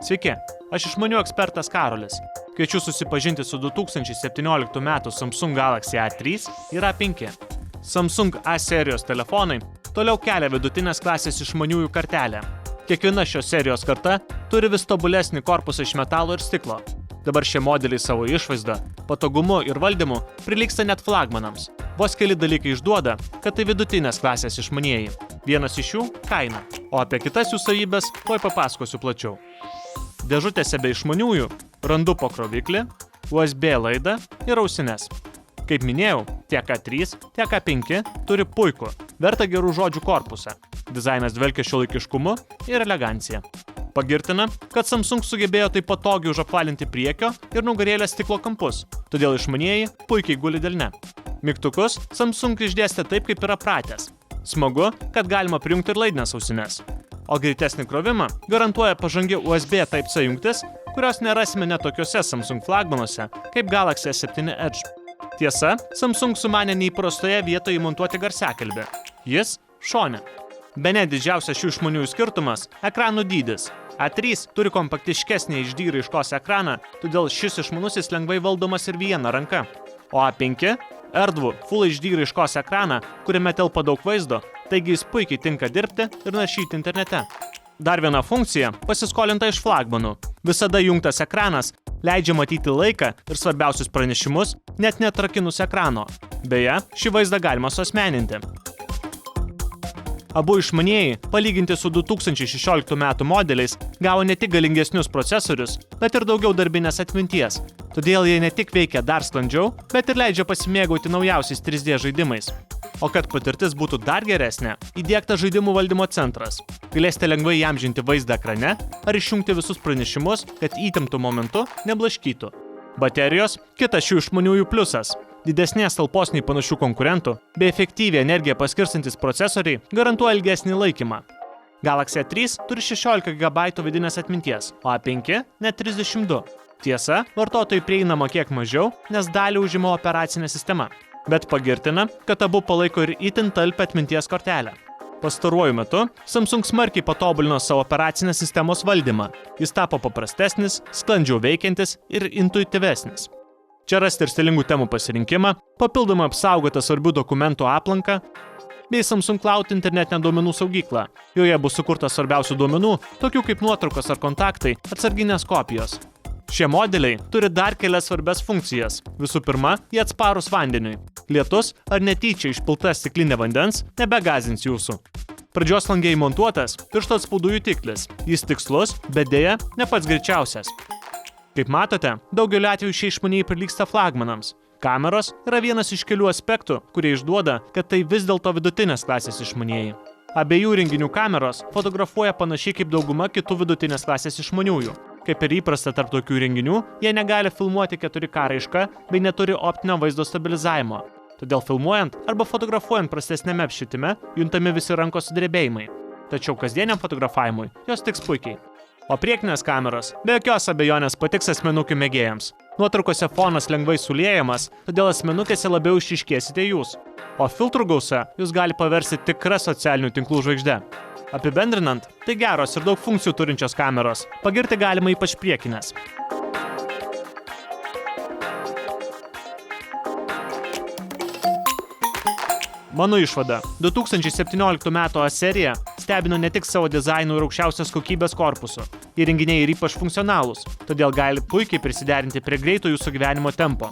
Sveiki, aš išmanių ekspertas Karolis. Kviečiu susipažinti su 2017 m. Samsung Galaxy A3 ir A5. Samsung A serijos telefonai toliau kelia vidutinės klasės išmaniųjų kartelę. Kiekviena šios serijos karta turi vis tobulesnį korpusą iš metalo ir stiklo. Dabar šie modeliai savo išvaizdą, patogumu ir valdymu prilygsta net flagmanams. Vos keli dalykai išduoda, kad tai vidutinės klasės išmanieji. Vienas iš jų – kaina, o apie kitas jų savybės tuoj papasakosiu plačiau. Dėžutėse be išmaniųjų randu pakroviklį, USB laidą ir ausines. Kaip minėjau, tiek A3, tiek A5 turi puikų, vertą gerų žodžių korpusą. Dizainas dvelkia šiuolaikiškumu ir elegancija. Pagirtina, kad Samsung sugebėjo taip patogiai užapvalinti priekio ir nugarėlės stiklo kampus, todėl išmanieji puikiai guli delne. Mygtukus Samsung išdėstė taip, kaip yra pratęs. Smagu, kad galima prijungti ir laidines ausines. O greitesnį krovimą garantuoja pažangi USB Type-C jungtis, kurios nerasime net tokiuose Samsung flagmanuose kaip Galaxy S7 Edge. Tiesa, Samsung sumanė neįprastoje vietoje įmontuoti garsiakalbį. Jis šone. Bene didžiausias šių išmaniųjų skirtumas – ekranų dydis. A3 turi kompaktiškesnį HD raiškos ekraną, todėl šis išmanusis lengvai valdomas ir viena ranka. O A5 – erdvų Full HD raiškos ekraną, kuriame telpa daug vaizdo, taigi jis puikiai tinka dirbti ir naršyti internete. Dar viena funkcija – pasiskolinta iš flagmanų. Visada jungtas ekranas leidžia matyti laiką ir svarbiausius pranešimus, net neatrakinus ekrano. Beje, šį vaizdą galima suasmeninti. Abu išmanieji, palyginti su 2016 m. modeliais, gavo ne tik galingesnius procesorius, bet ir daugiau darbinės atminties. Todėl jie ne tik veikia dar sklandžiau, bet ir leidžia pasimėgauti naujausiais 3D žaidimais. O kad patirtis būtų dar geresnė, įdiegtas žaidimų valdymo centras. Galėsite lengvai įamžinti vaizdą ekrane ar išjungti visus pranešimus, kad įtemptu momentu neblaškytų. Baterijos – kitas šių išmaniųjų pliusas. Didesnės talpos nei panašių konkurentų, bei efektyviai energiją paskirstantis procesoriai garantuoja ilgesnį laikymą. Galaxy A3 turi 16 GB vidinės atminties, o A5 net 32. Tiesa, vartotojai prieinama kiek mažiau, nes dalį užima operacinė sistema. Bet pagirtina, kad abu palaiko ir itin talpią atminties kortelę. Pastaruoju metu Samsung smarkiai patobulino savo operacinės sistemos valdymą. Jis tapo paprastesnis, sklandžiau veikiantis ir intuityvesnis. Čia rasti ir stilingų temų pasirinkimą, papildomai apsaugotą svarbių dokumentų aplanką, bei Samsung Cloud internetinę duomenų saugyklą. Joje bus sukurta svarbiausių duomenų, tokių kaip nuotraukos ar kontaktai, atsarginės kopijos. Šie modeliai turi dar kelias svarbias funkcijas. Visų pirma, jie atsparūs vandeniui. Lietus ar netyčia išpilta stiklinė vandens nebegąsdins jūsų. Pradžios lange įmontuotas piršto atspaudų jutiklis. Jis tikslus, bet deja ne pats greičiausias. Kaip matote, daugeliu atveju šie išmanieji prilygsta flagmanams. Kameros yra vienas iš kelių aspektų, kurie išduoda, kad tai vis dėlto vidutinės klasės išmanieji. Abiejų renginių kameros fotografuoja panašiai kaip dauguma kitų vidutinės klasės išmaniųjų. Kaip ir įprasta tarp tokių renginių, jie negali filmuoti 4K raiška bei neturi optinio vaizdo stabilizavimo. Todėl filmuojant arba fotografuojant prastesnėme apšvietime juntami visi rankos sudrebėjimai. Tačiau kasdieniam fotografavimui jos tiks puikiai. O priekinės kameros be jokios abejonės patiks asmenukių mėgėjams. Nuotraukose fonas lengvai suliejamas, todėl asmenukėse labiau išryškėsite jūs. O filtrų gausa jūs gali paversti tikra socialinių tinklų žvaigžde. Apibendrinant, tai geros ir daug funkcijų turinčios kameros. Pagirti galima ypač priekinės. Mano išvada, 2017 m. A serija stebino ne tik savo dizainu ir aukščiausios kokybės korpusu. Įrenginiai ir ypač funkcionalūs, todėl gali puikiai prisiderinti prie greito jūsų gyvenimo tempo.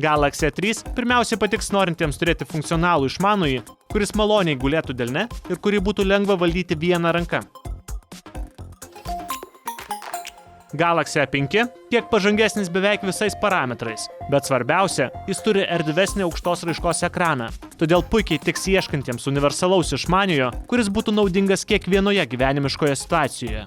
Galaxy A3 pirmiausiai patiks norintiems turėti funkcionalų išmanųjį, kuris maloniai gulėtų delne ir kurį būtų lengva valdyti viena ranka. Galaxy A5 kiek pažangesnis beveik visais parametrais, bet svarbiausia, jis turi erdvesnį aukštos raiškos ekraną, todėl puikiai tiks ieškantiems universalaus išmaniojo, kuris būtų naudingas kiekvienoje gyvenimiškoje situacijoje.